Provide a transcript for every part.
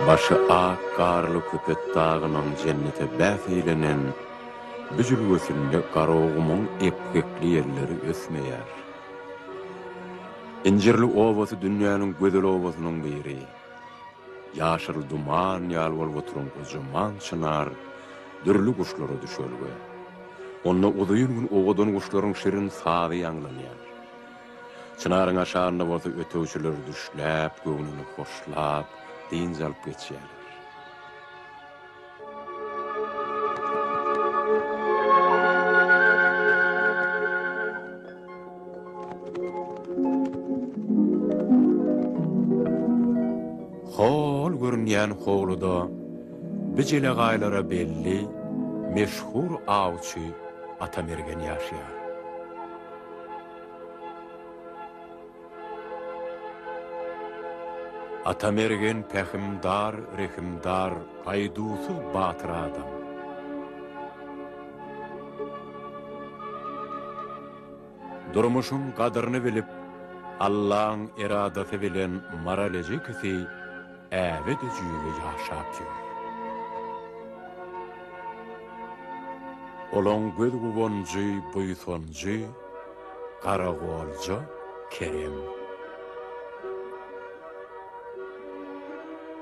Başı ak garly köpet dağının cennete bäfeylenen büzül gösünde garogumyň epkekli yerleri ösmeýär. İncirli ovasy dünýäniň gözel owasynyň biri. Ýaşyl duman ýalwal oturan kojaman çınar dürli kuşlara düşölge. Onda uzaýyn gün owadan kuşlaryň şirin sazy ýanglanýar. Çınaryň aşagynda bolsa ötewçiler düşläp, göwnüni hoşlap, deniz alıp geçýärler. Hol görünýän howluda bijile gaýlara belli, meşhur awçy Atamergen ýaşaýar. Atamergen pehimdar, rehimdar, gaýdusuz batyr adam. Durmuşyň gadyryny bilip, Allah'ın iradesi bilen maralejy kisi äbede jüýge ýaşap ýör. Olaň göz gubonjy, buýsonjy, garagolja Kerem.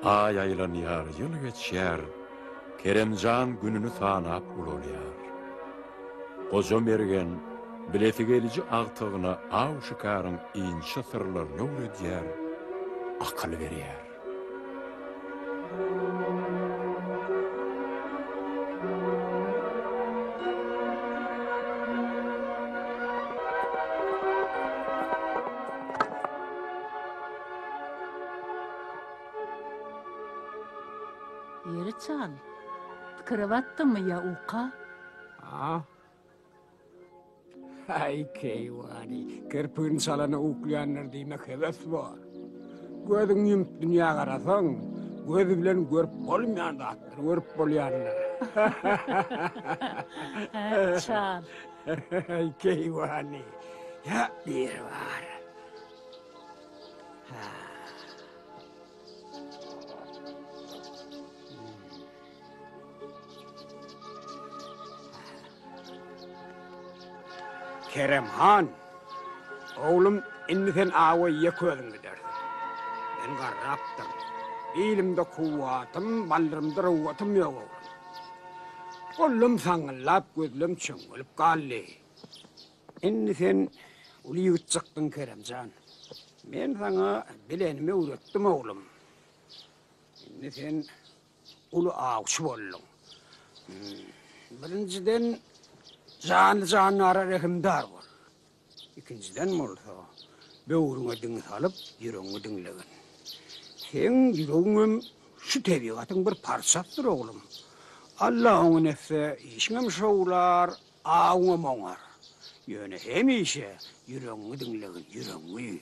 Ay aylanýar, ýyl geçýär, Keremjan gününi sanap ulolýar. Goja mergen, bileti gelici agtygyna aw şykaryň inçe sırlaryny öwredýär, akyl berýär. Yeriçan, kıravattın mı ya uka? Ay keyvani, kerpün salana uklayanlar demek heves var. Gözün yump dünya garasan, gözü bilen görüp olmayan da attır, görüp bolyanlar. Çan. Ay keyvani, ya bir var. Kerem Han, oğlum innisen awa ýeközüň gider. Ben garraptym. Elimde kuwatym, baldyrymda ruwatym ýok. Gollum saňyllap, gözlem çöňülip galdy. Innisen uly ýyçykdyň Keremjan. Men saňa bilenimi öwretdim oğlum. Innisen uly awçy boldum. Birinciden Can ara rehimdar var. İkinciden bolsa, böwrüňe diň salyp, ýüregiňe diňlegen. Sen ýüregiňem şu tebigatyň bir parçasydyr oglum. Allah oňa nefse, işiňem şowlar, aňa moňar. Ýöne hemişe ýüregiňe diňlegen, ýüregiňi.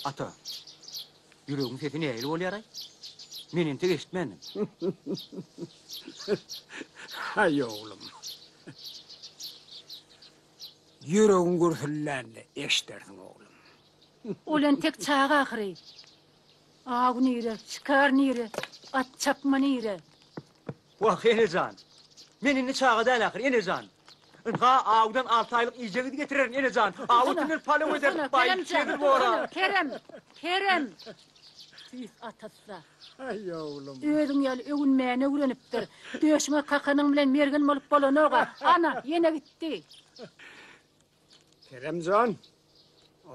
Ata, ýüregiň sesini eýli bolýar ay. Men ente eşitmenim. Hay oglum. Yüreğin gürhüllendi, eşdersin oğlum. Olan tek çağa ahri. Ağ nire, çıkar nire, at çapma nire. Wah, enejan. Men indi çağa däl ahir, enejan. Ynha ağdan 6 aylyk ijegi getirerin, enejan. Ağı tünür palam eder, baýy çedir bora. Kerem. Siz atatsa. Ay oğlum. Özüň ýaly öwünmäne öwrenipdir. Döşme kakanyň bilen mergen bolup bolanoga. Ana, ýene gitdi. Keremcan,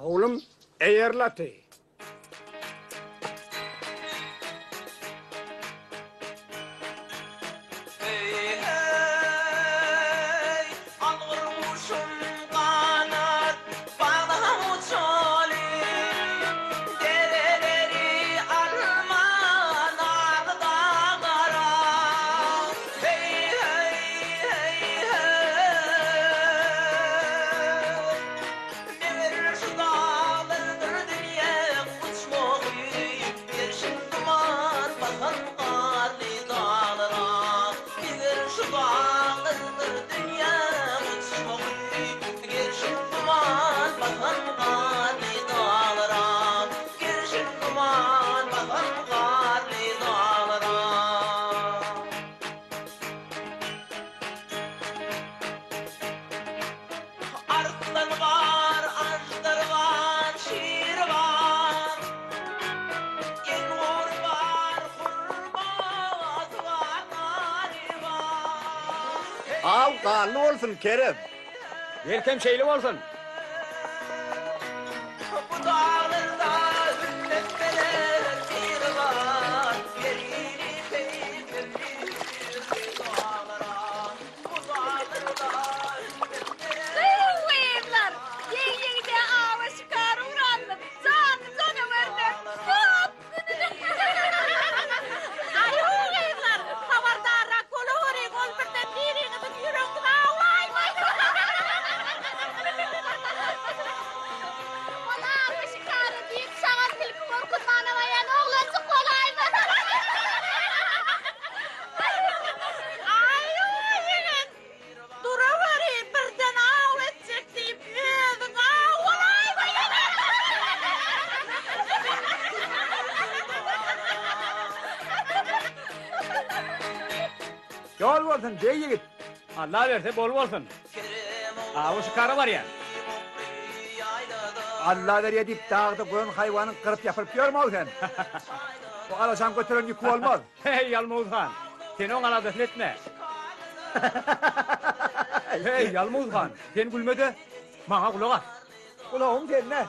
oğlum eğerlatı. Yeah. Av kanlı olsun Kerem. Yelkem şeyli olsun. Bu dağlarda hünnetmeler bir var. Yerini peygamber bir dağlara. Bu dağlarda hünnetmeler. Uyumlar, yengide ağla çıkar uğrandı. Canı verdi. Hop! Ay uyumlar, haberdarra kolu hori kol birden birini bir yürek ağlay. Ona ağla çıkarı deyip şahat tilki korkutmana vayan oğlası kolay mı? Ay uyumlar. Duravari birden ağlatacak deyip ödün ağlay vayan. Yol olsun dey yigit. Allah verse bol olsun. Avu şıkarı var ya. Allah veriyor deyip dağda koyun hayvanın kırıp yapıp görme o sen. Bu alasan götüren yükü olmaz. Hey Yalmuz Han. Sen on aladasın etme. Hey Yalmuz Han. Sen gülme de. Bana kulak at. Kulağım sen ne?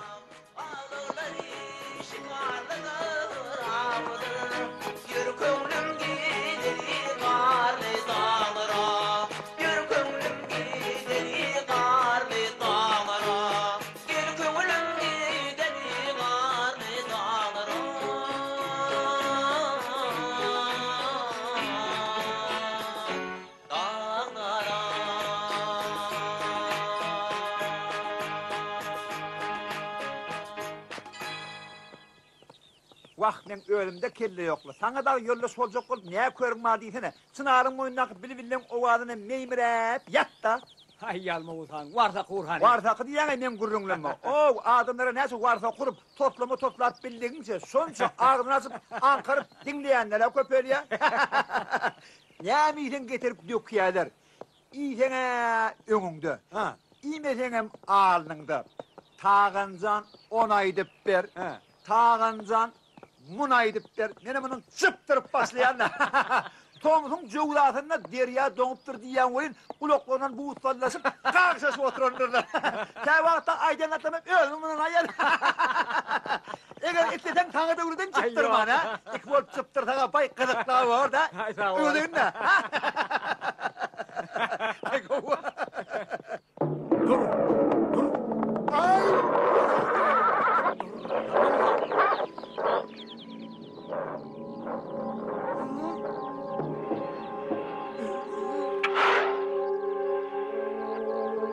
Yürü köngülüm gidelim karlı dağlara. Yürü köngülüm gidelim karlı dağlara. Yürü köngülüm gidelim karlı dağlara. Vaknen ölümde kelle yokla. Sana da yolla solcak olup neye körünme diysene. Sınarın boyundan bili ovadını meymirep yat da. Hay Yalmuz Han. Varsa Kurhan. Varsa diyene men gurrunlanma. O adamlara nasıl varsa kurup toplayıp bildiğince sonça ağzını açıp ankarıp dinleyenlere köpür ya. Ne miyden getirip döküyeler. İyisene önünde. Ha. İyimesene alnında. Tağıncan onaydıp ber. He. Tağıncan munaydıp der. Mene bunun çıptırıp başlayan. Tomsun cıvlatında derya donuptur diyen oyun kulaklarından buğutlarlasıp karşısı otururlar. Kayvakta aydınlatlamam ölümünün hayal. Eğer etleten tanı da ürden çıptırma ha. İki bol çıptır sana bay kızıklar var da. Hay sağ ol. Ölün ne? Dur. Dur. Ay!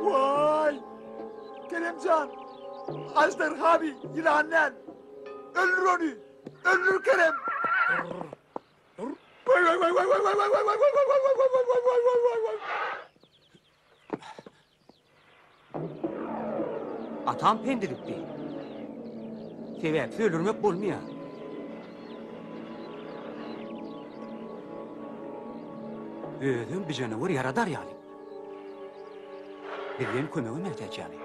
Vay! Keremcan! Ajdar abi, yılanlar! Öldür onu! Öldür Kerem! Dur. Vay vay vay vay vay vay vay vay vay vay vay vay vay vay vay vay vay vay vay! Atam pendiripti. Sebep ölürmek bolmuyor. Özüm bir canavar yaradar yani. Birden kömeğim erkek yani.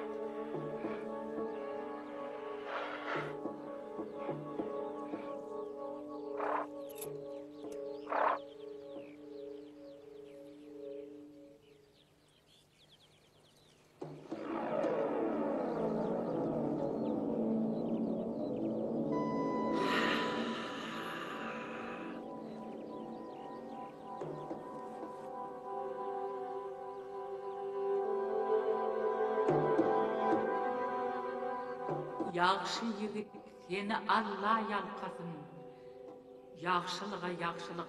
Yaxşı yigit, seni Allah yalqasın. Yaxşılığa yaxşılık.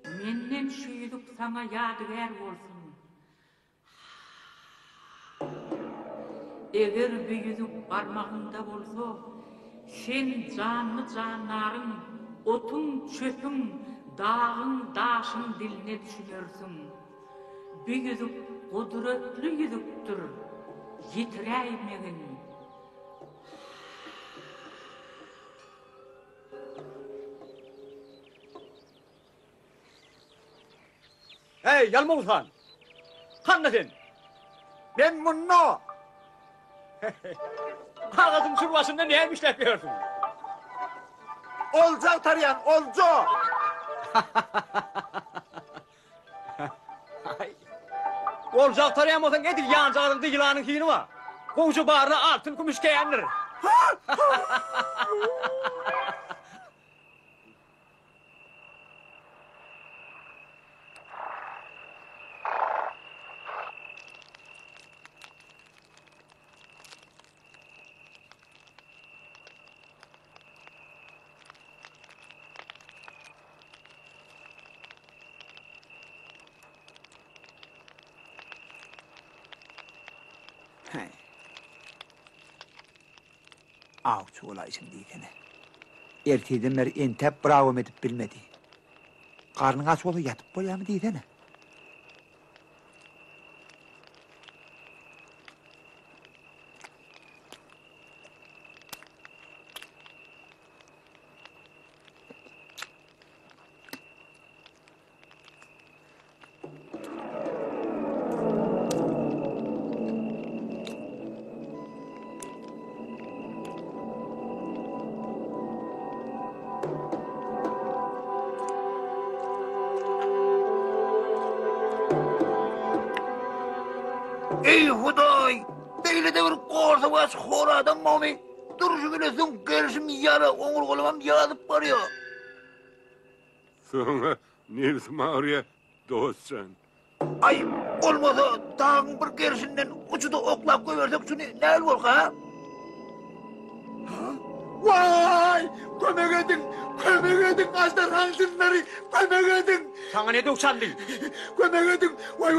Menden şüylük sana yadigar bolsun. Eğer bir yüzük parmağında bolsa, sen canlı canların, otun çöpün, dağın daşın diline düşünürsün. Bir yüzük kudretli yüzüktür, yitireymeyin. Hey Yalmuz Han! Kanna sen! Ben bunu! Ağzın şurvasında neymiş yapıyorsun? Olca tarayan, olca! Olacak tarayamazsan edil yancağının yılanın hini var. Koğuşu bağrına altın kumuş geyendir. Avcı olaysın diyene. Erteden beri entep bravo edip bilmedi. Karnın aç olu yatıp boya mı diyene. Ey Huday! Beyle de bir korsa baş xora adam mami. Duruşu bilesin gerişim yara onur kolumam yağdıp varıyor. Sonra neresi mağaraya dostsan. Ay olmasa dağın bir gerişinden uçuda oklap koyversek şunu ne olur ha? Vay! Kömek edin aslan hansınları, kömek edin! Sana ne doksan değil? Kömek edin, vay!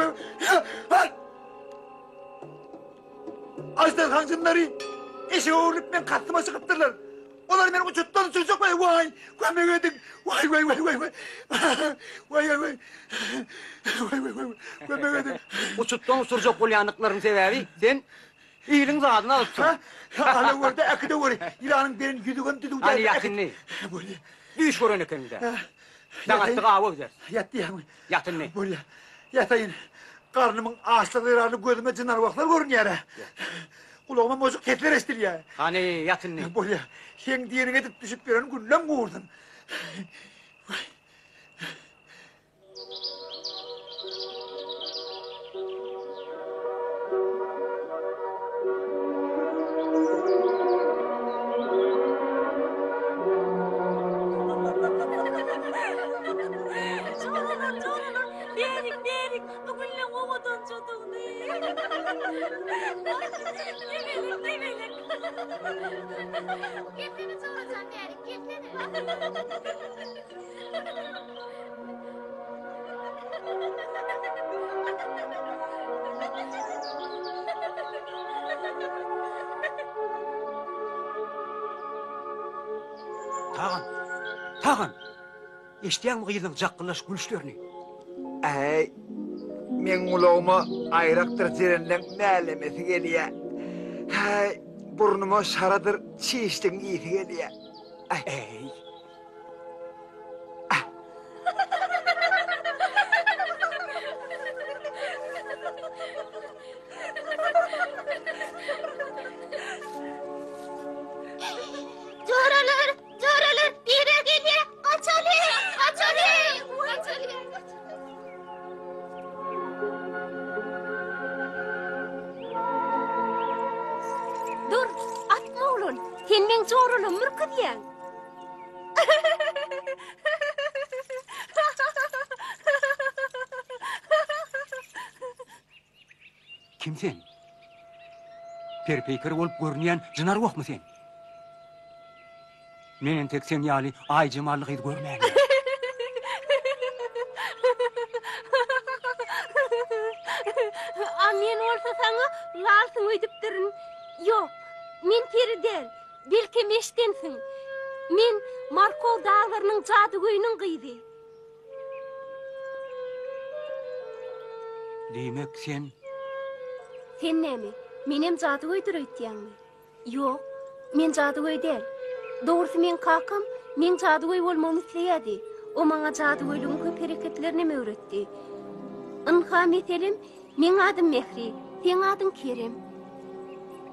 Aslan hansınları, eşe oğlup ben kastıma sıkıptırlar. Onlar beni uçuttan sürecek vay! Kömek edin, vay! Kömek edin. Uçuttan usuracak olyanlıkların sebebi sen iyiliğin zadını alıpsın. Hala orada akıda var. İlanın benim yüzüğün düdüğü. Hani yatın ne? Düş görün ekinde. Dağıttık ağabey güzel. Yattı ya. Yatın ne? Böyle yatayın. Karnımın ağaçlığı yararını gözüme cınar vaklar görünüyor. Kulağıma bozuk ketler estir ya. Hani yatın ne? Böyle sen diğerine edip düşüp gören güllem vurdun. Berik, bugünle ovadan çatıldı. Demelik. Kendini çoğacan Berik, kendini. Tağın. İşteyen mi kıyıldın cakkılaş gülüşlerini? Men kulağıma ayraktır cerenden melemesi geliyor. Burnuma şaradır çiğiştin iyisi geliyor. Ey. Coralar, yere geliyor. Kaçalım. Dur, atma oğlum. Sen men çoğrulun mırkı diyen. Kim sen? Perpeykır olup görünüyen cınar yok mu sen? Menen tek sen yali ay cemallık edi görmeyen. Men olsa sana lalsın öydüptürün. Yok, men peri değil. Belki meştensin. Men Markov dağlarının cadugöyünün kıydı. Demek sen... Sen nemi? Menem cadugöydür öйтtiyen mi? Yok, men cadugöy değil. Doğrusu men kakam, men cadugöy olmamı isteyedi. O bana cadugöylüğün köp hareketlerini mi öğretti? Inha metelim, men adım Mehri, sen adın Kerem.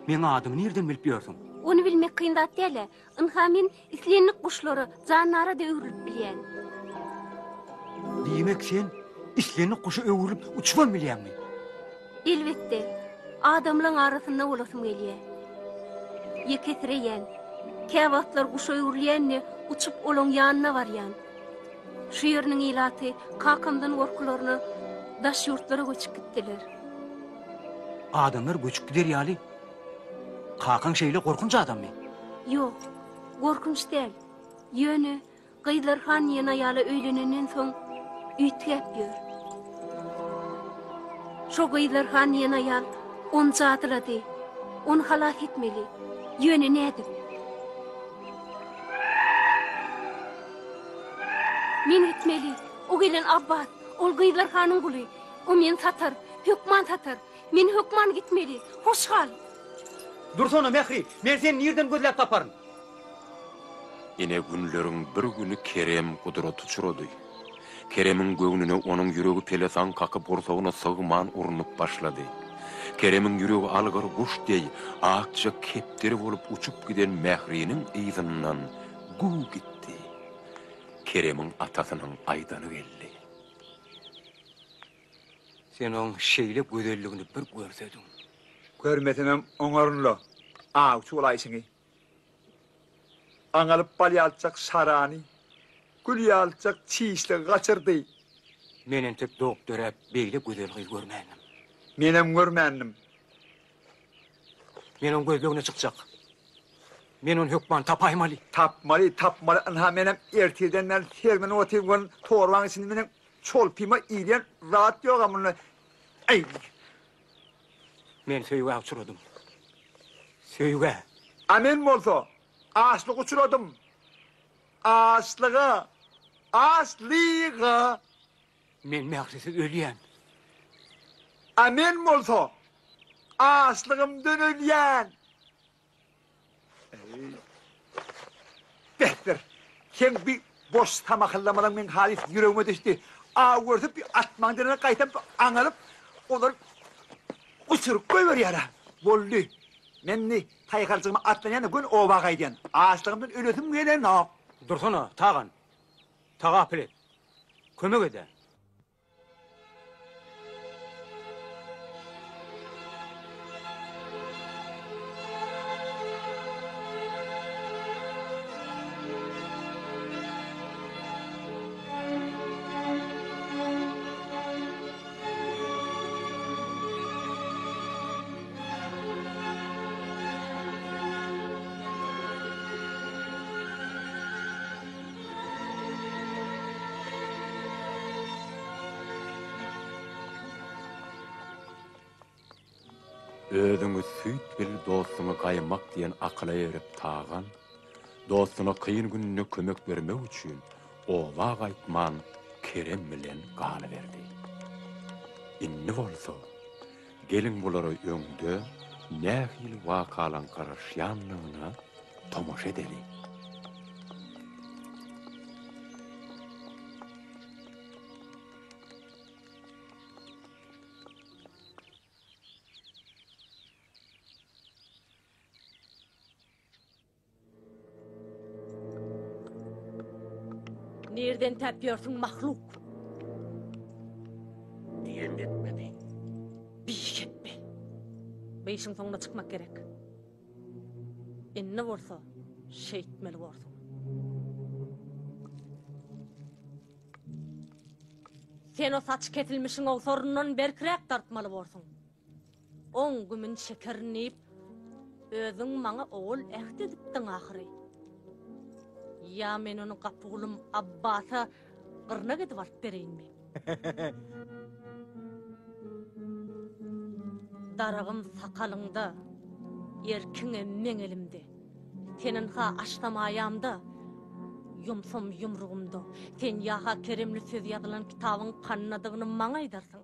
Men adımı nereden bilip biliyorsun? Onu bilmek kıyındat değil. Inha men islenlik kuşları, canlara da öğürüp bilen. Demek sen islenlik kuşu öğürüp uçman bilen mi? Elbette, adamların arasında olasım geliyor. Yeketireyen, kevatlar kuşoy urlayanne uçup olon yanına varyan. Şu yerinin ilatı kakamdan korkularını daş yurtlara göçüp gittiler. Adamlar göçüp gider yali. Kakan şeyle korkunç adam mı? Yok, korkunç değil. Yönü, Gıylarhan yana yalı öğlenenden son ütüyep gör. Şu Gıylarhan yana yal, on zatıladı, on halak etmeli. Yönü nedir? Men etmeli, o gelen abbat, ol Gıylarhan'ın kulu. O men satar, hükman satar. Men hükman gitmeli, hoş hal. Dursana Mehri, men seni nereden gözlep taparım? Ine günlerin bir günü Kerem kudura tuçuradı. Kerem'in göğnüne onun yüreği pelesan kakıp borsağına sığman urunup başladı. Kerem'in yüreği algar kuş dey, ağaçça kepteri olup uçup giden Mehri'nin izinden gu gitti. Kerem'in atasının aydanı geldi. Sen onun şeyle güzelliğini bir görsedin. Görmetemem oňarynla. Ağçı olaýsyňy. Aňalyp balyalçak sarany, gülýalçak çiýişle gaçyrdy. Menen tek doktora beýle güzel gyz görmänim. Menem görmändim. Men onun gözlüğüne çıkacak. Men onun hükman tapaymalı. Tapmaly. Anha menem ertedenden termen otygan torwaň içinde menem çolpyma iýlen rahat ýok amyny. Ey, Men söýüge uçuradym. Söýüge. amen bolsa, aslyg uçuradym. Aslyga. Men Mehri'siz ölýän. Amen bolsa, aslygymdan ölýän. Behter, sen bir boş tamakallamadan men halis yüreğime düştü. Ağırtıp bir atmandırına kaytıp aňalyp olar uçurup koyver yara. Boldu. Menni taygarcığıma atlayan gün oba gaýdan. Aslygymdan öletim gelen o. Dursana, tagan. Taga apilet. Kömek ede. Özüňi süýt bir dostuňa gaýmak diýen akla erip tagan, dostuna kıyın gününe kömek bermek üçin oba gaýtman Kerem bilen galyberdi. Inni bolsa, gelin bulara öňde nähil wakalan garaşýanlygyna tomoş edeli. Nereden tapıyorsun mahluk? Diýen etmedi. Biş etme. Beşin sonuna çıkmak gerek. Ne varsa şeyitmeli varsın. Sen o saç ketilmişin o sorundan berkirek tartmalı varsın. 10 gümün şekerini yiyip özün bana oğul ehd ediptin ahiri. Ya men onu kapıgulum Abbas'a qırna gedip alıp bereyim mi? Daragım sakalında, erkin emmen elimde. Senin ha açtam ayağımda, yumsum yumruğumda. Sen yaha Keremli söz yazılan kitabın kanadığını bana aydarsın.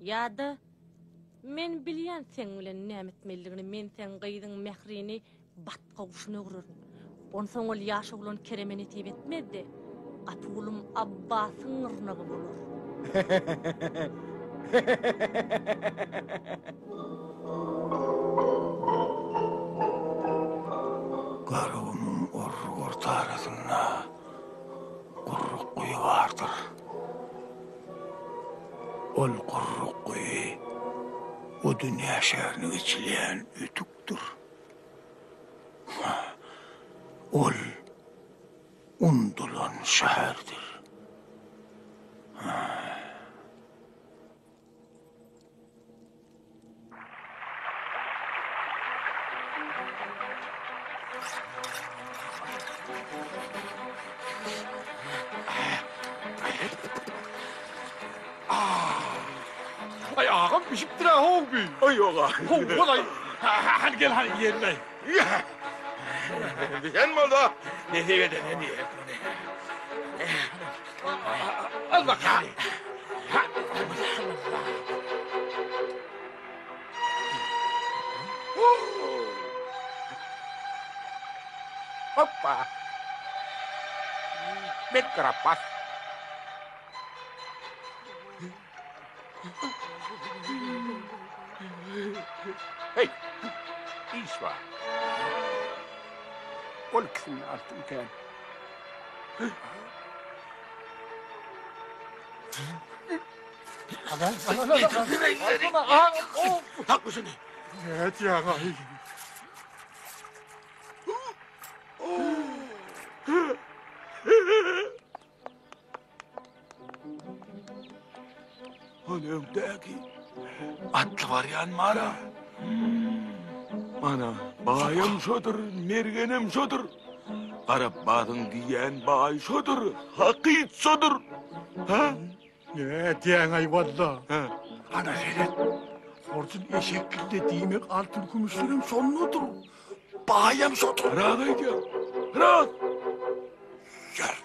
Ya da men bilýän sen bilen nämetmelligini, men sen gaýdyň Mehrini batga uşuna guraryn. Onsoň ol ýaş oglan Keremeni etip etmedi. Atulum Abbas'ın ırnağı bulur. Garabımın orta arasında kurruk kuyu vardır. Ol kurruk kuyu o dünya şehrini içileyen ütüktür. Ol undulan şehirdir. Ay ağam pişiptir ha hoğbi. Ay yoga. Hoğbi olay. Hadi gel hadi yerine. Sen mi oldu? Ne diye de ne diye. Al bak hadi. Hoppa. Bet kerapas. Hey, iş var. Ol kısmını attım kan. Haklısın. Evet ya. Önümdeki atlı var yanmara. Ana bayım şodur, mergenim şodur. Arap badın diyen bay şodur, hakit şodur. Ha? Ne diyen ay valla. Ha. Ana seyret. Orçun eşeklikte değmek altın kumuşlarım sonludur. Bayam şodur. Rahat edeceğim. Rahat. Gel.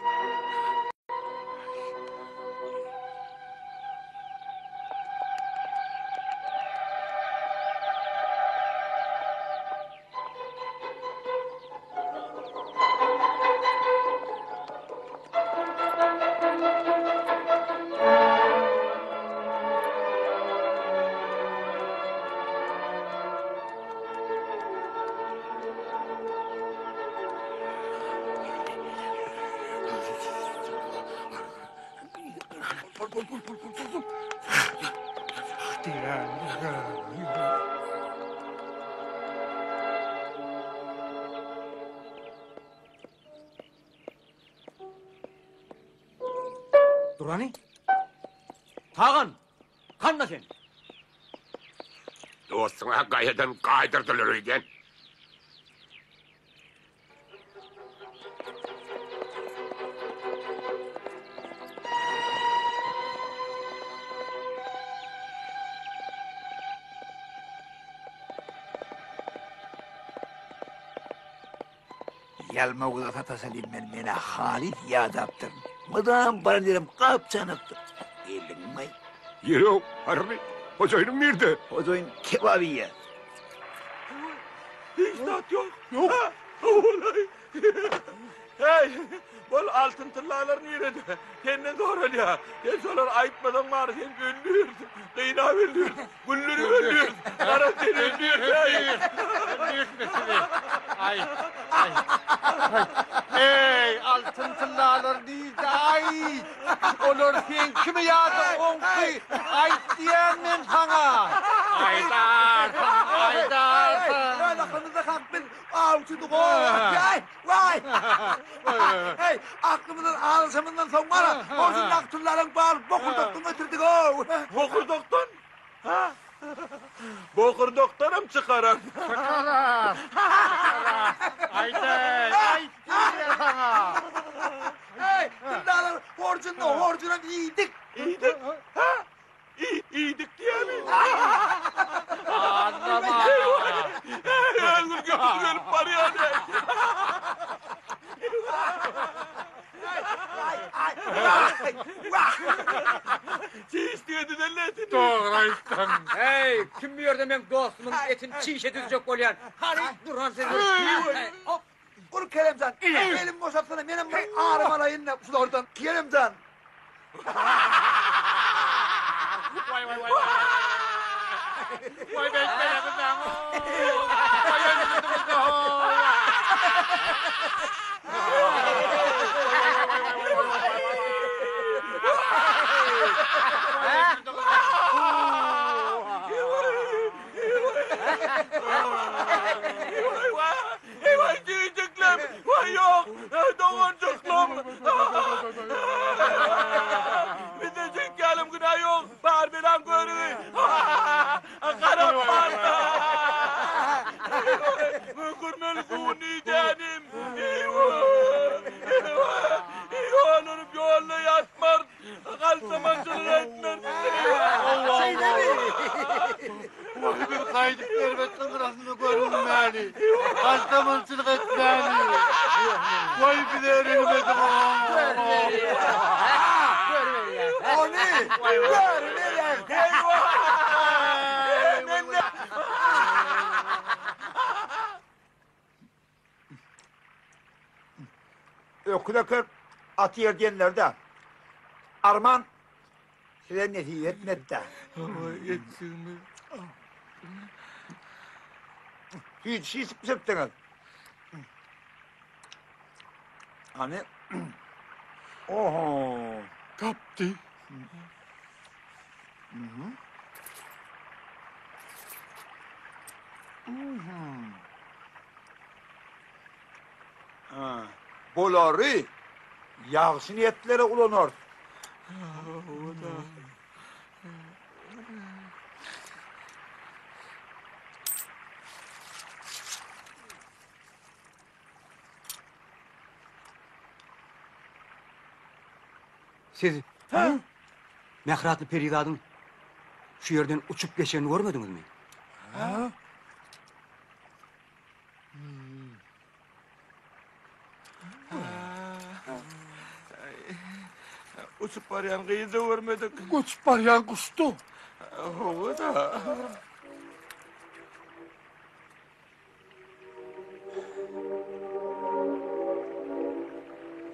Durani? Tağın, kanma sen. Dostuna gayreden kaydırdılar öyle. Yalma uğda tatasalim ben mena Halit yadaptım. Mıdam bana derim kapçanıktı. Elin may. Yürü, harbi. Hocayım nerede? Ozoyun kebabiye. İstat yok. Yok. Ha, vallahi. Hey, bol altın tırlarlar nerede? Kendine doğru ya. Gençler ayıtmadan var sen güllüyorsun. Kıyına veriyorsun. Güllürü veriyorsun. Karakteri veriyorsun. Ay, ay, ay. Ey altın tırnalar değil de ay. Olur sen kimi yazdın onki? Ay diyen men sana. Aydarsın, aydarsın. Ay, aklınıza kalkmayın. Avcıdık o. Vay, vay. Hey, aklımızın ağrısımından son var. Olsun aktırların bağırıp bokurdaktan götürdük o. Bokurdoktan? Ha? Bokurdoktanım çıkaran. Çıkarar. Haydi, ay diyen sana. Hey, tırnalar horcuna iyiydik. İyiydik. Ha? İyiydik diye mi? Anlama. Öldür götürüyorum paraya ne? Çiğ istiyordun elletini. Doğruydun. Hey, kim bir yerde ben dostumun etini çiğ edecek olayan. Hani Durhan seni. Hop. Kur Keremcan, elim boşaltsana, benim ağrım alayın ne oradan. Keremcan. Vay vay vay. Vay ben kızım. Vay Oncuklum. Bir de çekelim günah yok. Bağır bilen görüyor. Karım vardı. Gürmeli kuvni canim. Yolunu yolla yatmar. Kalsamancılık etmez. Şey değil mi? Vay bir kaydık elbette kırasını görünmeli. Kastamonuculuk etmeli. Vay bir de erilmedim O ne? Görmeler. Ökülekör atı yerdiyenlerde Arman size nefiyet nette. Yetsin mi? Hiç şey sıktınız. Hani oho. Kaptı. Ha. Bolari yağsı niyetlere ulanır. Siz Mehratlı Perigad'ın şu yerden uçup geçeni görmediniz mi? Uçup arayan kıyı da vermedik. Kuş baryan kuştu. O da.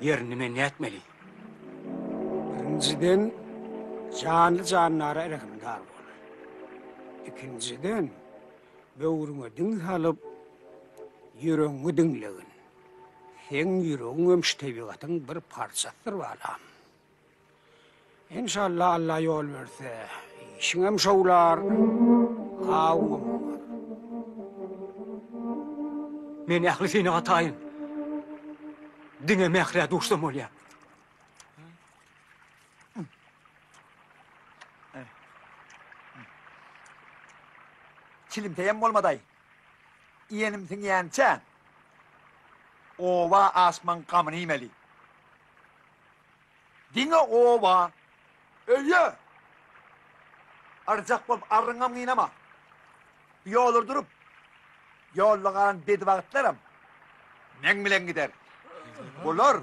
Yerini ne etmeli? Birinciden canlı canlara erekimdar bol. İkinciden böğrüňe diň salyp ýüregiňi diňlegin. Sen ýüregiň ömüş tebigatyň bir parçasydyr balam. İnşallah Allah yol berse, işiňem şowlar, awum. Men ähli seni atayın. Dine mehre dostum olya. Çilimteyem olmaday. Yeğenimsin yeğençen. Ova asman kamını yemeli. Dine ova. Öyle. Arıcak bolup arrıngam kıynama. Yolur durup. Yollağan bedi vakitlerim. Men bilen gider. Bular.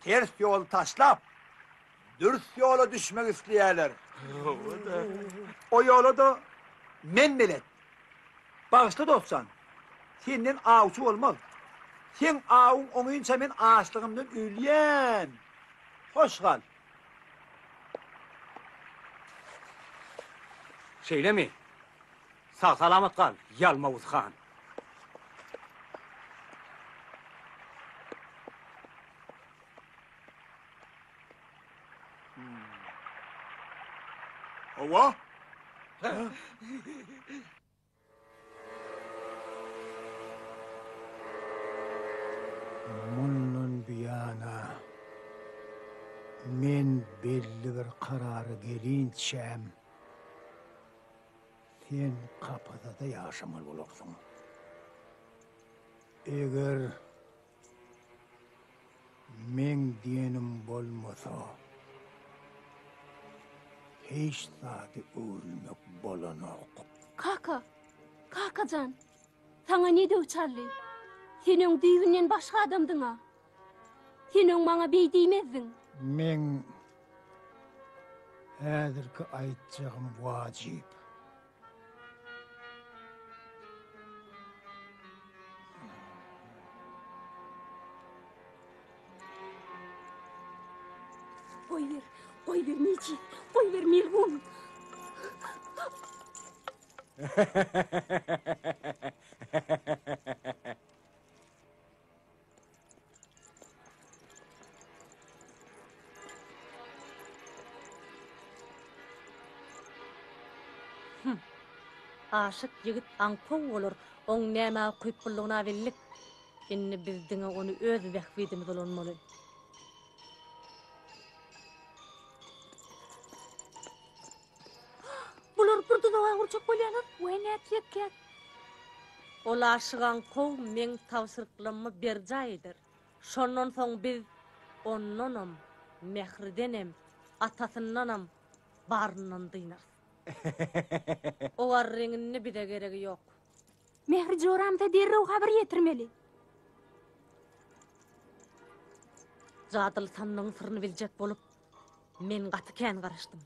Ters yol taşlap. Dürüst yola düşmek isteyenler. O yola da men bilet. Bağışta dostsan. Senden ağuçu olmaz. Sen ağun onuyunca men ağaçlığımdan ölyen. Hoş kal. Şeyle mi? Sağ salamat kal, Yalmavuz Han. Ova. Mundan biyana men belli bir kararı gelinçem sen kapıda da yaşamalı olursun. Eğer men diyenim bolmasa hiç zadi ölmek bolanok. Kakacan, sana ne diyor Charlie? Senin düğünden başka adamdın ha. Senin bana bey değmezdin. Men häzirki aýtjagym wajyp. Koy ver Mici, koy ver Milgun. Aşık yigit aňkow bolar, oň näme kuýpullygyna billik. Inni bizdiňe onu öz wagtydymyz bolanmaly. Bular burada da agurçak bolýanlar. We näçek? Ol aşygan kow meň tawsyryklarymmy berjaýdyr. Şondan soň biz onnanam, mehridenem, atasyndanam, baryndan dynar. O arreňini bide geregi ýok. Mehri joramda derrew habar ýetirmeli. Zadyl sannyň syryny biljek bolup, men gaty kän garaşdym.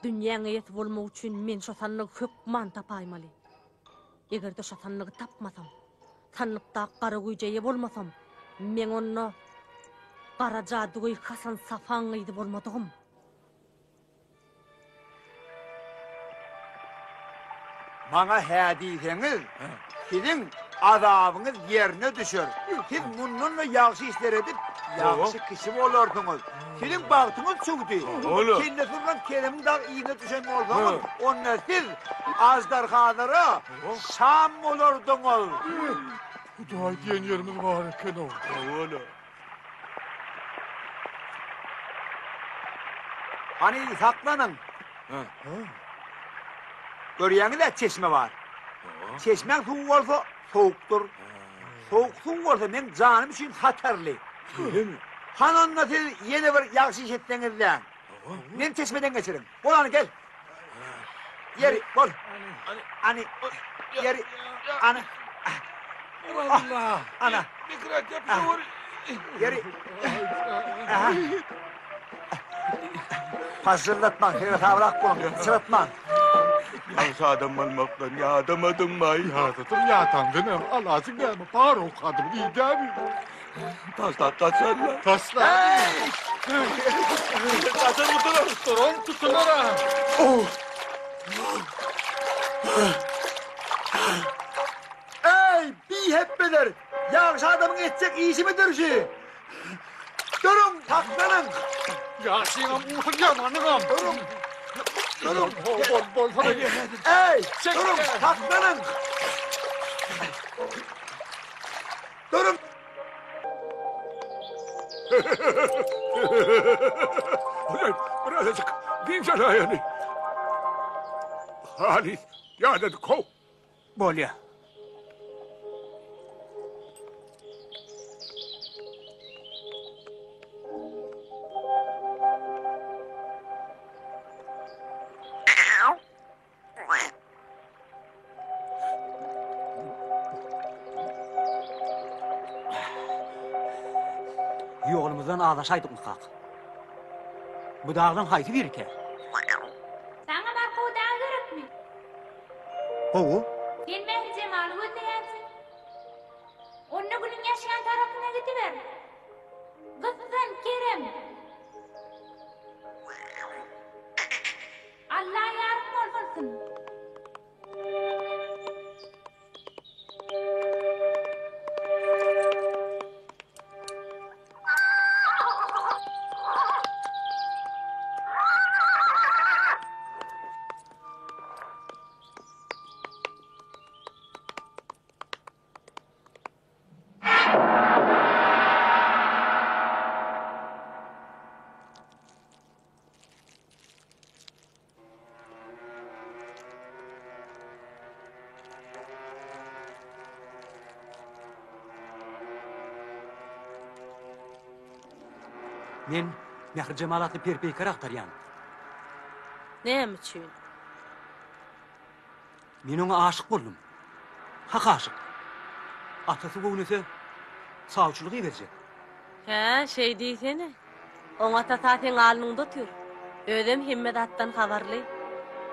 Dünýäňe ýetip bolmak üçin men şo sannygy hökman tapaýmaly. Egerde şo sannygy tapmasam, sanlykda gara güýjeýe bolmasam, men onu gara jadugy Hasan Safan ýydy bolmadygym. Bana hädiýseniz, sizin azabyňyz ýerine düşer. Siz mundan da ýagşy işler edip, ýagşy kişi bolarsyňyz. Sizin bagtyňyz çökdi. Kende turgan kelimin dag iýine düşen bolsaňyz, onda siz azdar hadara şam bolardyňyz. Hudaý diýen ýerimiz bar eken o. Ola. Hani saklanın. Görýäňizde çeşme var. Çeşme suw bolsa sowukdur. Sowuk suw bolsa men janym üçin hatarly. Hanonda siz ýene bir ýagşy iş etdiňizde. Men çeşmeden geçirin. Bolany gel. Yeri bol. Ani yeri ana. Allah. Ana. Mikrat yapıyor. Yeri. Hazırlatma, evet avrak bulun, sıratma. Yalnız adam olmaktan yağdamadın mı? Ýadydım ýatandynam. Alasyň gelme bar okadım diýdämi? Taşlar. Tasla. Taşlar mutluluk. Tutulan tutulara. Ey, bir hep beler. Yağış adamın edecek iyisi midir ki? Durun, taklanın. Ýaşyňam uýun ýamanyňam. Durun. Durun. Bol sana gel. Ey, durun, taklanın. Durun. Birazcık dinçen ayağını. Halis, ya dedi kov. Bolya. Yolumuzdan ağlaşaydık mı kak? Bu dağdan hayti verirken. Sana barka o dağa gerekmi? Kovu? Sen Mehri Cemal'ı öteyemsin. Onunla günün yaşayan tarafına gidiver. Kızsan Kerem. Allah yardım olsun. Men Mehri Cemal adlı perpeykar aktaryan. Näme üçin? Men ona aşık boldum. Hak aşık. Atası gownese sağçılık berjek. He, şey diýsene. Oňa tasatyň alnynda tür. Ödem himmedatdan habarly.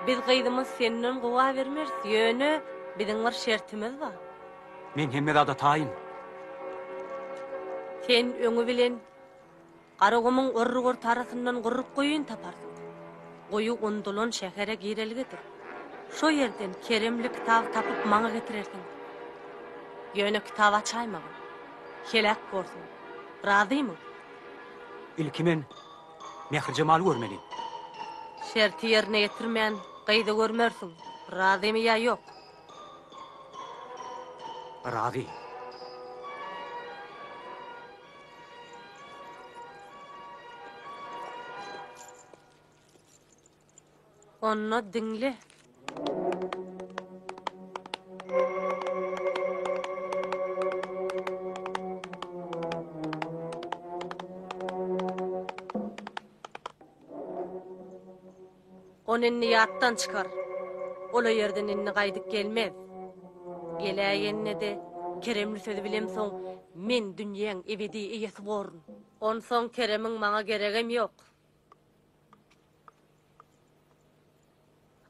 Biz gydymyz senden gowa bermez. Ýöne biziň bir şertimiz bar. Men hemmedada taýyn. Sen öňü bilen Garagymyň örrügör tarasyndan gurrup goýun taparsyň. Goýu undulan şähere girelgidir. Şo ýerden keremli kitap tapyp maňa getirersiň. Ýöne kitap açaýmagy. Helak bolsun. Razymy? İlki men Mehri Cemal'ı görmeli. Şerti ýerine ýetirmän gaýda görmersiň. Razymy ýa ýok? Razy. Onu dinle. Onu niyattan çıkar. Ola yerden inni qaydık gelmez. Geləyenne de Keremli sözü bilem soň men dünýäň ebedi eýesi borun. On soň Keremiň maňa geregem ýok.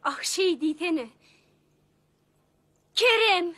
Ah şey diýsene. Kerem!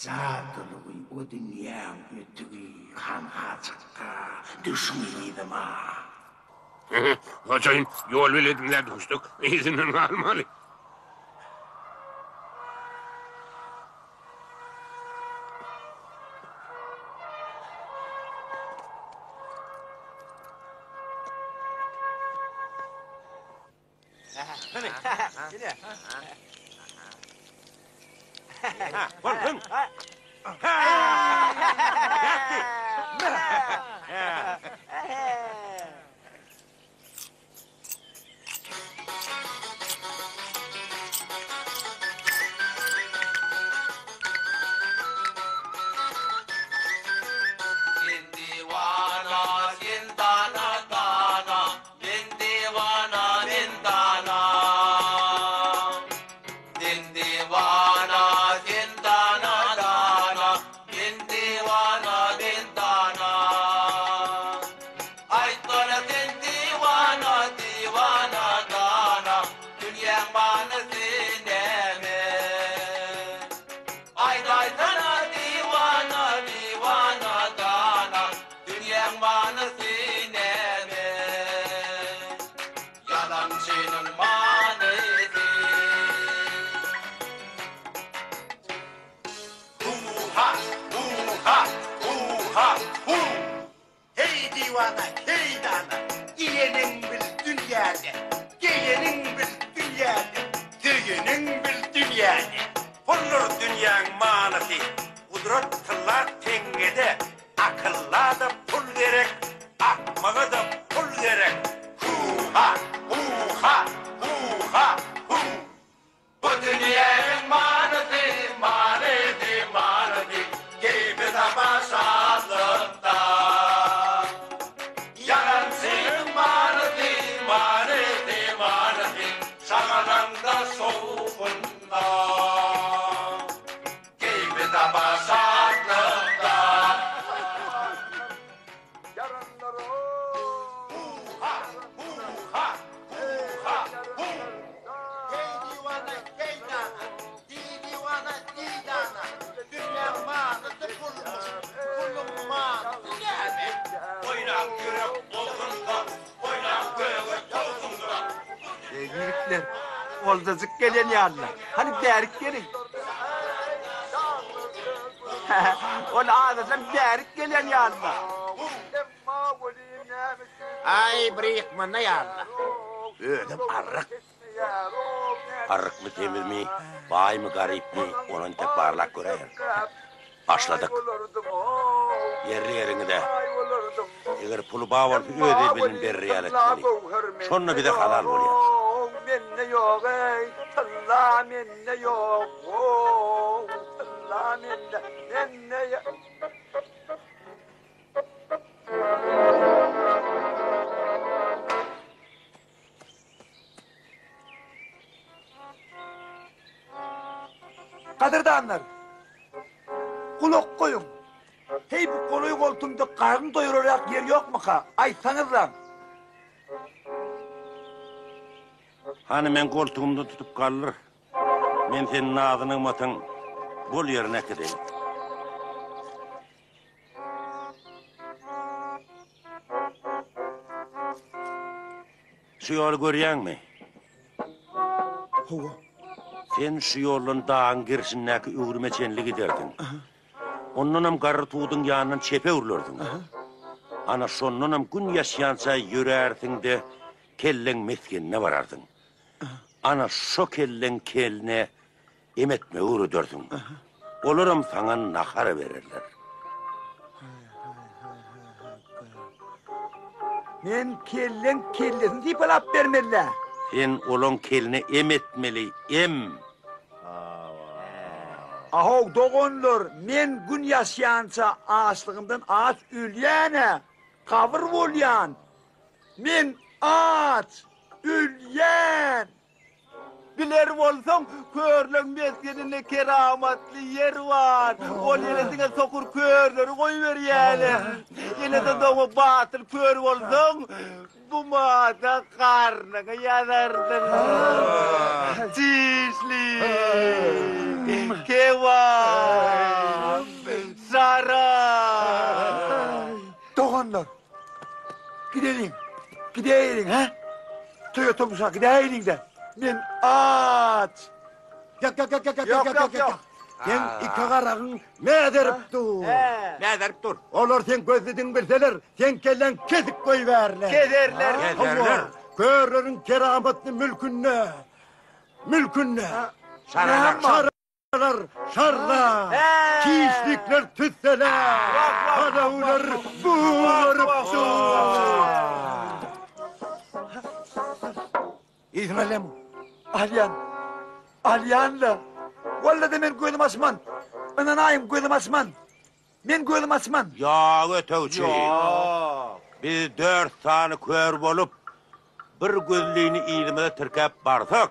Zaten o dünya ötüğü kanha çıkka düşmeydi ma. Hoşayın yol veledinler düştük. İzinin almalı. Ay, tola din diwana, diwana, dana. Olur dünyanın manası. Kudret kıllar tengede. Akılla da pul gerek. Akmağa da pul gerek. Hu-ha, hu-ha, hu-ha, hu. Bu dünyanın manası, manası, manası. Gibi tamaşalıkta. Yaransın manası, manası, manası. Şağalanda soğukunda. Gibi tamaşalıkta. Hu-ha, hu-ha, hu-ha, hu. Hey divana, hey dana. Di divana, di dana. Dünya manası bulmuş. Bulun manası yani. Oynan yürek olsunlar. Oynan göğe olsunlar. Yürükler. Oldacık gelen yanlar. Hani derik gelin. Ola ağzından derik gelen yanlar. Ay bırakma ne yanına. Ödüm arık. Arık mı temir mi? Bay mı garip mi? Onun tek parlak görelim. Başladık. Yerli yerini de. Eğer pulu bağ var ödeyebilin bir realitini. Sonra bir de halal oluyor. Menne yok ey. Talla menne yok. Talla menne yok. Kadırdanlar, kulak koyun. Hey bu koluyu koltuğumda karnı doyuracak yer yok mu ka? Aytsanız lan. Hani ben koltuğumda tutup kalır. Ben senin ağzını matın bol yerine gideyim. Şu yolu görüyen mi? Sen şu yolun dağın girişindeki üğürmeçenli giderdin. Ondan karı tuğdun yanından çepe urlardın. Ana sonundan gün yaşayansa yürerdin de kellen meskenine varardın. Ana şu kellen keline emetme uğrudurdun. Olurum sana nakara verirler. Men kellen deyip alap vermeliler. Sen olon keline emetmeli, em. Aho doğunlar, men gün yaşayansa ağaçlığımdan ağaç ülyene, kavur volyan. Men ağaç, ülyen. Biler olsam körlüğün meskeninde keramatlı yer var. O yeresine sokur körleri koyuver yani. Yine de doğu batıl kör olsam bu mağda karnına yanardın. Çişli, kevan, saray. Doğunlar, gidelim ha? Toy otobüse gidelim de. Men ağaç. Yok. Sen iki karağın ne ederip dur? Ne ederip dur? Olur sen gözledin bilseler, sen kellen kesip koyuverler. Kederler. Kederler. Körlerin kerametli mülkünne. Şaralar. Şarlar. Kişlikler tütseler. Kadavlar buğarıp dur. İzmir'le Alyan'la. Vallahi men gözüm asman. Ananayım gözüm asman. Men gözüm asman. Ya ötevçi. Biz 4 tane kör bolup bir gözlüğünü iğnemede tırkap barsak.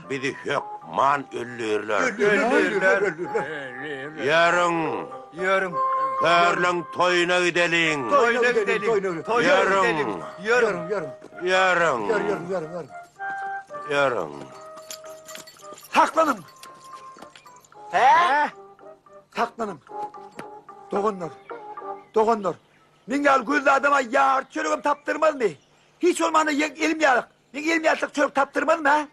Bizi hükman öllürler. Yarın körlün toyuna gidelim. Yarın. Saklanın. He? Saklanın. Doğunlar. Men gel gözlü adama yağır çörüğüm taptırmaz mı? Hiç olmadı elim yağlık. Men elim yağlık çörük taptırmaz mı ha?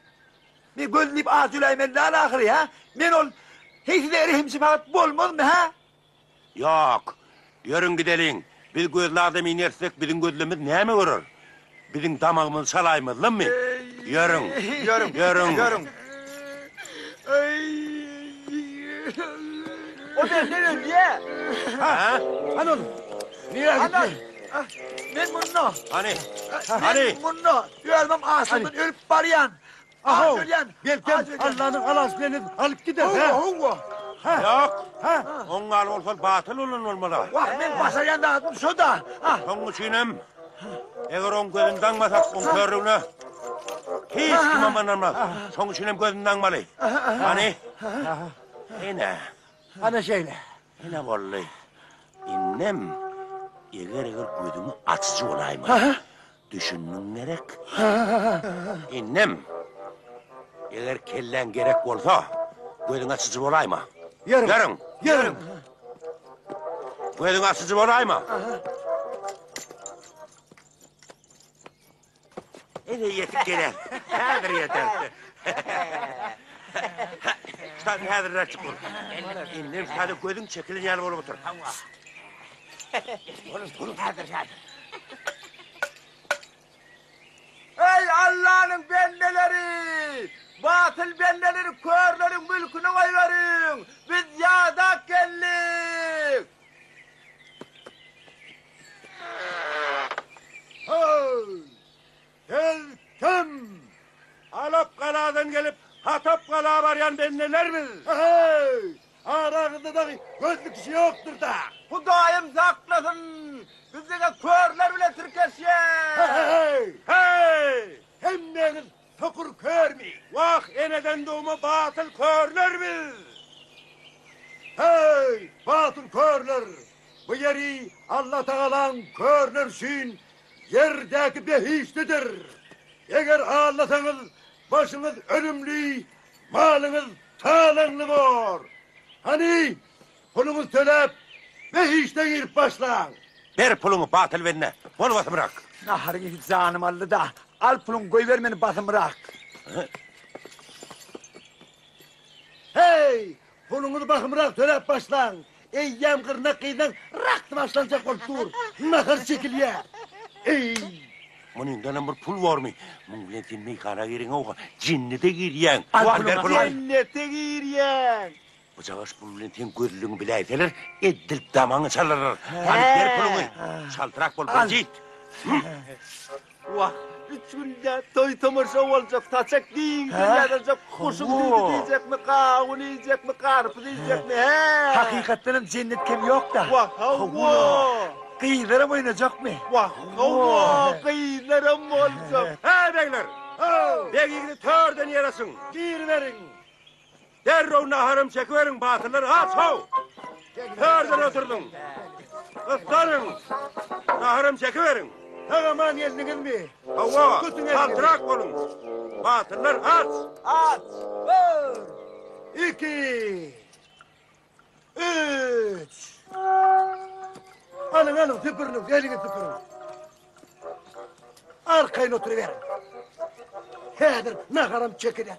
Men gözleyip ağız ülaymen ne alakırı ya? Men ol hiç de erihimsi fakat bolmaz mı ha? Yok. Yarın gidelim. Biz gözlü adam inersek bizim gözlüğümüz ne mi vurur? Bizim damağımız salaymaz lan mı? Yarın. O benden ölüye. Ha? Hani oğlum? Niye Ana. gitti? Ben bunu. Hani? Ben bunu. Ölmem ağzımdan ölüp barayan. Aho. Ölüyen. Belki Allah'ın alası beni alıp gider. Hova. Yok. Onun al batıl olan olmalı. Vah ben basaryan da adım soda. Son içinem. Eğer on gözünden masak on körüğüne. Hiç kim amanamaz. Son içinem gözünden malı. Hani? Yine. Ana şeyle. Yine vallahi. İnnem. Eğer gözümü açıcı olayım. Düşünün gerek. İnnem. Eğer kellen gerek olsa gözün açıcı olayım. Yarın. Gözün açıcı olayım. Ele yetip gelir. Hadır yeter. Sen hadır açık ol. İnnem sadece gözün çekilin yanı olup otur. Hadır. Ey Allah'ın bendeleri! Batıl bendeleri körlerin mülkünü koyverin! Biz yadak geldik! Geldim. Alap kaladan gelip Hatap kalağa varyan ben neler mi? Arağında da gözlük işi yoktur da. Hudayım saklasın! Bize körler bile Türkeşye! Hey! Hemmeniz sokur kör mü? Vah eneden doğma batıl körler mi? Hey! Batıl körler! Bu yeri Allah Teala'nın körlersin, yerdeki behiştidir. Eğer ağlasanız başınız ölümlü, malınız sağlamlı var. Hani pulumuz tölep, behişte girip başlan. Ver pulunu batıl verine. Bol batı bırak. Nahar hiç canım aldı da. Al pulun koy ver beni basın bırak. Hey! Pulunuzu bakın bırak tölep başlan. Eyyem kırnak kıyıdan raktı başlanacak oldur. Nahar çekil ya. Ey! Bunun da bir pul var mı? Milletin mekana girin oğa. Cinnete giriyen. Al Ver pulunu. pulunu. Cennete giriyen. Bu çağış bu milletin gözlüğünü bile eteler. Edilip damağını çalarlar. Hani ver pulunu. Çaltırak bol bol git. Vah, 3 günde toy tamarşa olacak, taçak deyin, dünyada kuşun düğünü diyecek mi, kavun yiyecek mi, karpuz yiyecek mi, he? Hakikaten cennet kim yok da. Vah, havva! Kıyılara oynayacak mı? Vah, havva! Kıyılarım olacak. Ha beyler. Beygini törden yarasın. Bir verin. Derrow naharım çekiverin batılları. Aç hav. Törden oturdun. Kıstanın. Naharım çekiverin. Tamam geldiniz mi? Havva. Tutun elini. Kaltırak olun. Batıllar aç. At. Bir. 2. 3. Alın tüpürünüz, elini tüpürün. Arkayın oturuverin. Hedir, naharım çekilir.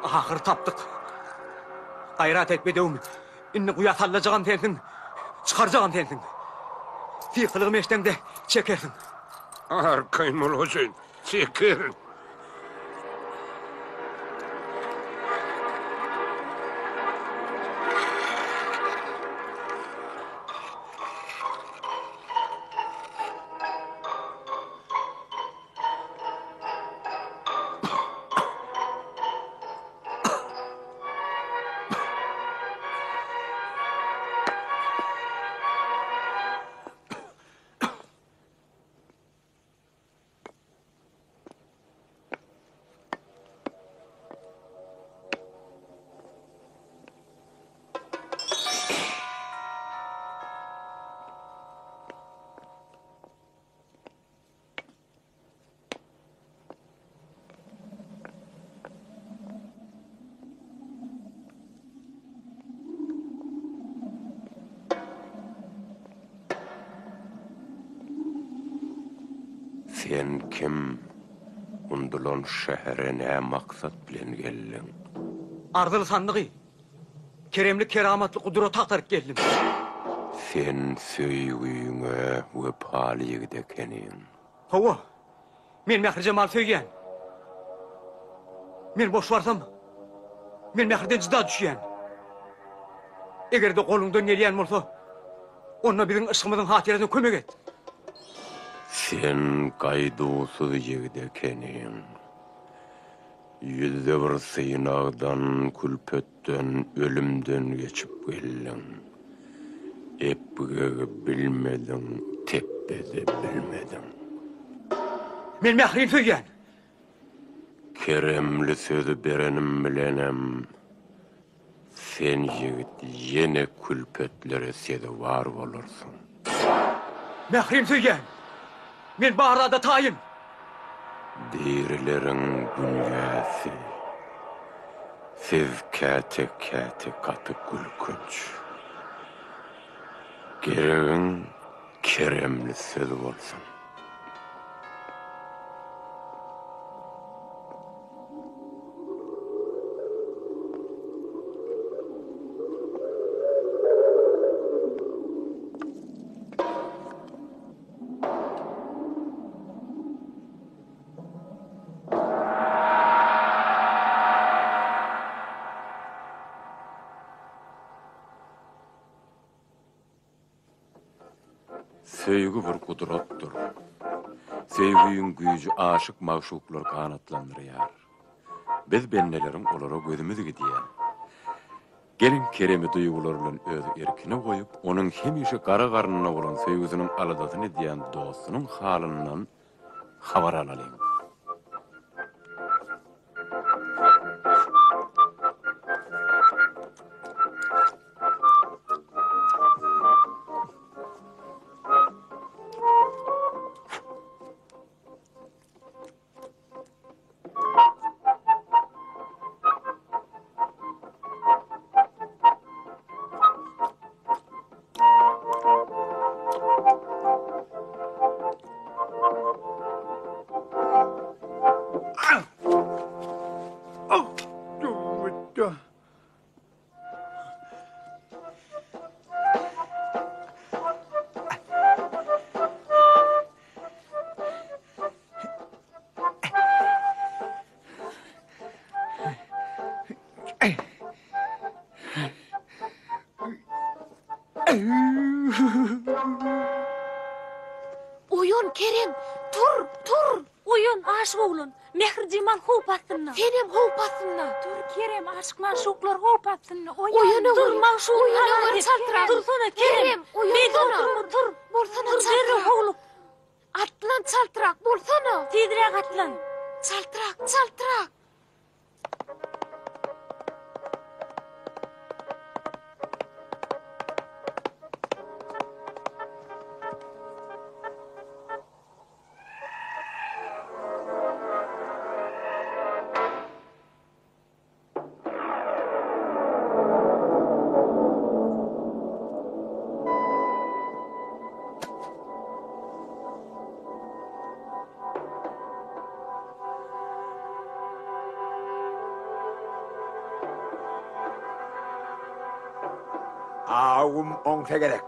Ahır taptık. Gayrat etmediğim, inni kuya sallacağım sensin, çıkaracağım sensin. Fikılığım eşten de çekersin. Arkayım ol Hüseyin. Çekerim. Sen kim? Undulan şehre ne maksat bilen geldin? Ardılı sandığı, keremli keramatlı kudret aktarıp geldim. Sen söýgüňe we palygy ekenin. Hova, men mehri Cemal söygen. Men boş varsam, men mehirden cıda düşýän. Eger de golundan gelýän bolsa, onna biziň ışgymyzyň hatirasine kömek et. Sen gaýdusuz ýigit ekenin. Yüzde bir sığınağdan, külpötten, ölümden geçip geldin. Epge bilmedin, teppede bilmedin. Men mehrin söygen. Keremli sözü berenim bilenem. Sen ýigit yine külpötlere sede var bolursun. Mehrin söygen. Men bahrada tayın. Dirilerin dünyası. Siz kate katı gülkünç. Gereğin keremli söz olsun. Söýgü bir kudratdyr. Söýgüýüň güýji aşyk magşuklar kanatlandyrýar. Biz bennelerin olara gözümüz gidýär. Gelin keremi duýgular bilen öz erkine goýup, onuň hemişe gara garnyna bolan söýgüsiniň aladasyny diýen dostunyň halyndan habar alalyň. Uyun Kerem, tur. Uyun aşık oğlun. Mehri Cemal hop attınna. Senem hop attınna. Dur Kerem, aşık maşuklar hop attınna. Uyun dur maşuk. Uyun çaltırak. Dursana Kerem. Uyun Dur. Bolsana Dur çaltırak. oğlum. Atlan çaltırak, bolsana. Tidirek atlan. Çaltırak. ağım onsa gerek.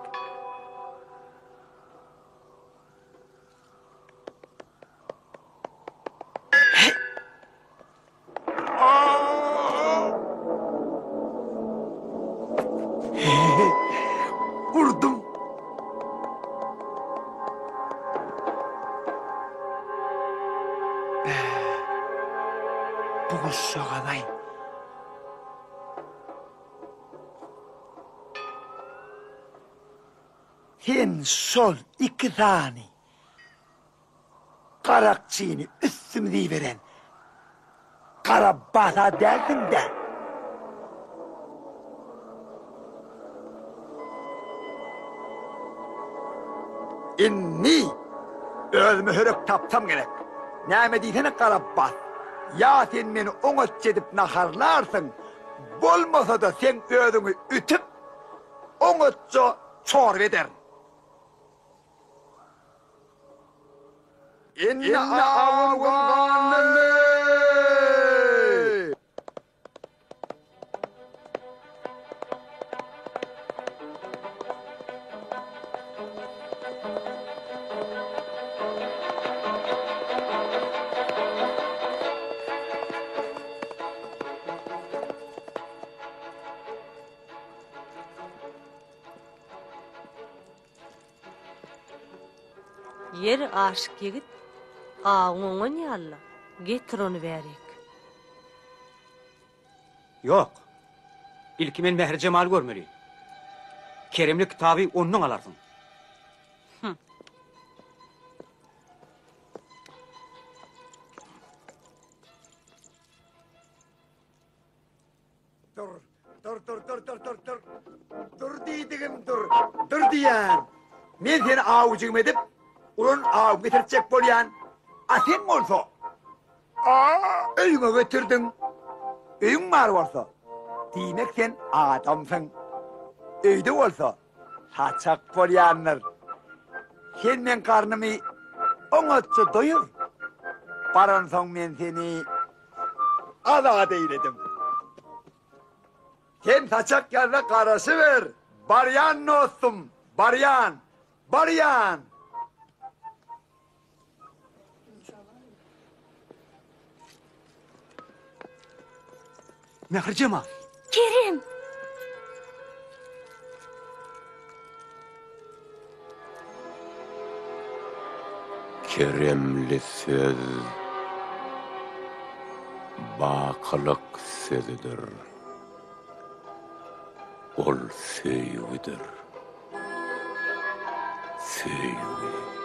Vurdum. Bu kuş soğanay. Sen sol iki tane karakçığını üstümde veren kara bata derdin de inni özümü hörük tapsam gerek. Näme diýsene karabat. Ya sen meni oňat edip naharlarsın. Bolmasa da sen özüňi ütüp oňatça çor eder. Inna awganne. Yer aşık yigit, ağıňa ýalla, getir onu berek. Yok. İlki men Mehri Cemal görmeli. Keremli kitabı ondan alarsın. Dur. Dur diýdigim dur. Dur diýän. Men seni avucum edip, ulun avup getircek bolýan. A sen bolsa, öýüňe götürdün. Öýüň bar bolsa, diýmek sen adamsyň. Öýde bolsa, haçak bolýanlar. Sen men karnymy oňatça doýur. Baransoň men seni azat eýledim. Sen saçak yerine karası ver. Baryan dostum, baryan, baryan. Mehri Cemal. Kerem. Keremli söz bakılık sözüdür. Ol söýüdür. Söýüdür.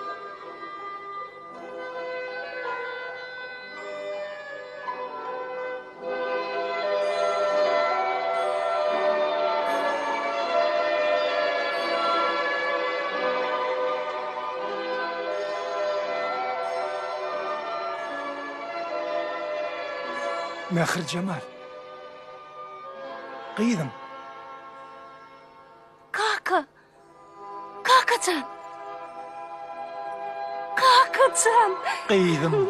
Mehri Cemal. Kıydım. Kakacan. Kakacan. Kıydım.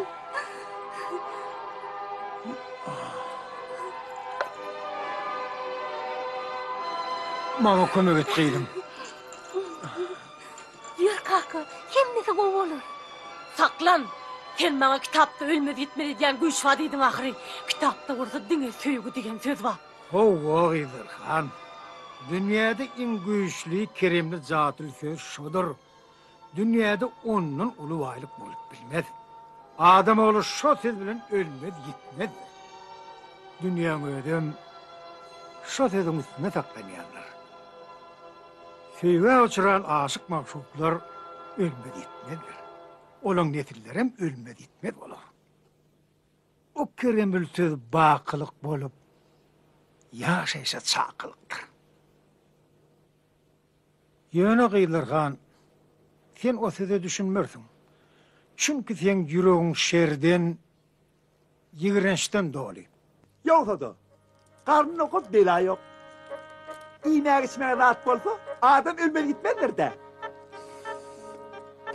Bana kömek et kıydım. Yür kaka, hemmesi bol olur. Saklan! Sen bana kitapta ölmedi gitmedi diyen güç vadiydin ahiri. Kitapta orada dine söýgü diyen söz var. Hova Gıydırhan. Dünyada en güçlü Keremli zatül söz şudur. Dünyada onun ulu vaylık bolup bilmez. Adam oğlu şu söz bilen ölmez gitmez. Dünyanın ödüm şu sözün üstüne taklanayanlar. Söýge uçuran aşık mahşuklar ölmez gitmezler. Olan netirlerim ölmez gitmez olur. O Keremli söz bakılık bolup yaşaysa çakılıktır. Yöne Gıydırhan, sen o söze düşünmürsün. Çünkü sen yüreğin şerden, yigrençten dolu. Yoksa da, karnın okut bela yok. İğmek içmeye rahat bolsa, adam ölmeli gitmezler de.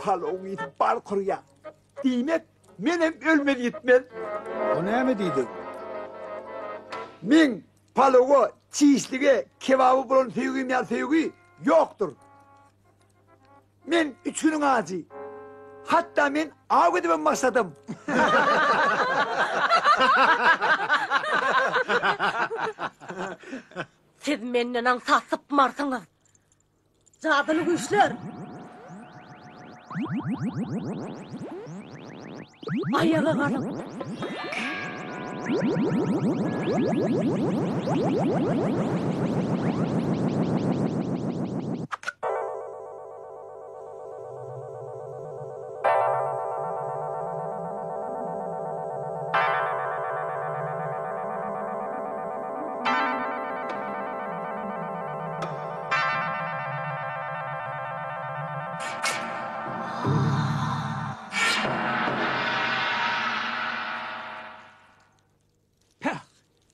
Palon yitip bal kuruya. Diýmek, menem ölmeli gitmez. O ne mi deydin? Men palogo çiğislige kebabı bulan sevgim ya sevgi yoktur. Men 3 günün ağzı. Hatta men ağ ödemem masladım. Siz menden ansasıp marsınız. Cadılı güçler. Ayağa kalın.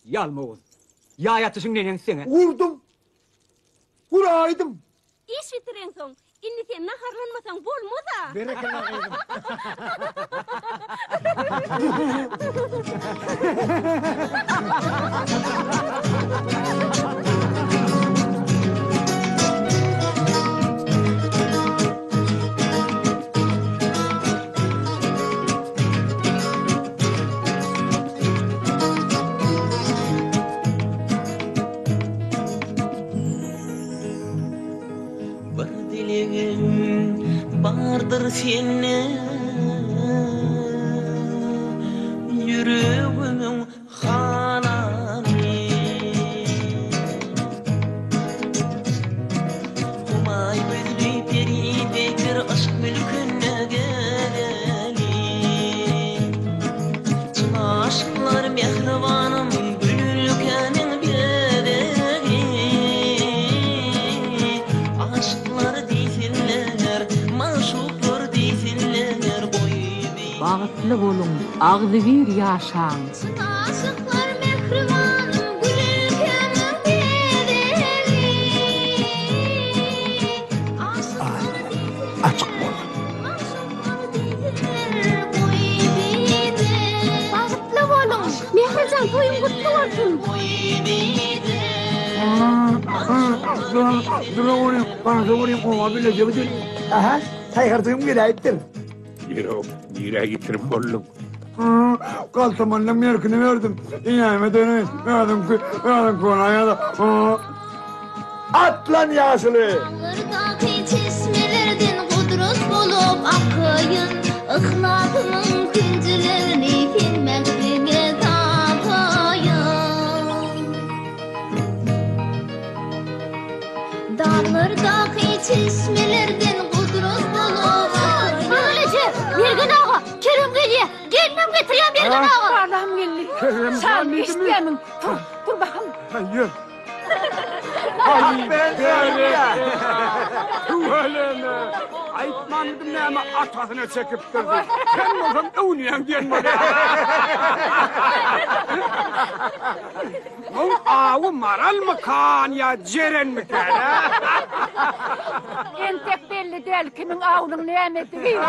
Yalmoğuz. Ya yatışın nenen sene? Vurdum. Vuraydım. İş bitiren son. Inni sen naharlanmasan bolmaz. Bereketler kıydım. Bardır seni yüreğimin hanani Humay bezli peri bekir aşk mülküne geleli Çıma aşklar mehribanım gülülkenin bedeli Aşklar değiller maşuklar değiller boyu Bağıtlı olun, ağzı bir yaşan. Aşıklar mehribanım gülülkenin bedeli Aşıklar Açık bol. Bağıtlı olun. Mehrican toyun kutlu olsun. Bana da vurayım ova bile cebedin. Aha, saygırdığım gireyiptir. Yok, yere getirip bollum. Kaltamanla mülkünü verdim. İnanime dönemeyiz. Verdim konaya da. At lan yaşlı. Dağlardaki çeşmelerden kudret bulup akıyın Ihladımın küncülerini filmekliğe tapayın Dağlardaki çeşmelerden kudret bulup Böylece Birgin ağa, Kerem geliyor. Gelmem getireyim Birgin ağa. Allah'ım geldi. Sen isteyemin. Dur bakalım. Hayır. Ay ben sana. Tuvalene. Ayıpmandım ne ama atasına çekip durdu. Ben olsam övünüyen gelmedi. Bu ağı maral mı kan ya ceren mi kan ha? En tek belli değil kimin ağının nimeti.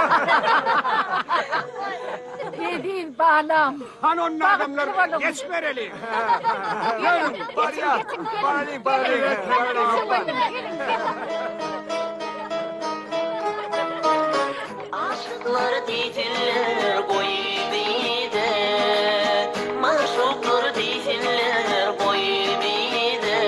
Ne değil bağlam. Han onun adamlar geç vereli. Bari. Aşıklar değiller boyu bide Maşuklar değiller boyu bide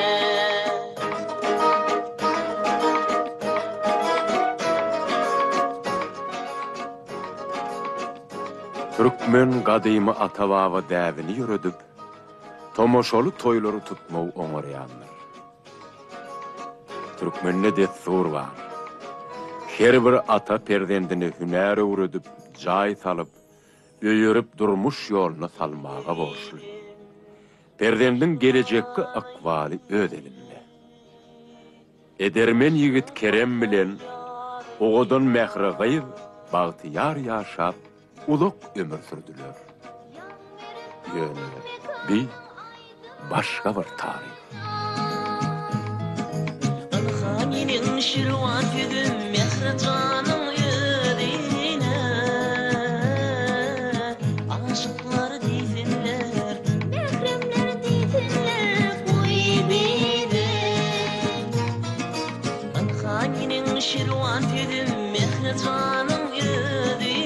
Türkmen gadymy atawaba däwini ýöredip, tomoşaly toýlary tutmagy oňarýanlar. Türkmenne destur bar. Her bir ata perdendini hünäre uredip, jaý salyp, öýürüp durmuş ýoluna salmaga borçly. Perdendin gelejekki akwaly öz elinde. Edermen ýigit Kerem bilen oğodun mehri gyýyp, bagtyýar ýaşap, uluk ömür sürdüler. Ýöne bir başga bir taryh. Alhaninin şirwan tügüm mehri canım ýödine Aşıklar değiller Mehremler değiller boy Tanıhan yinin şirvan tüdüm mehri canım yedi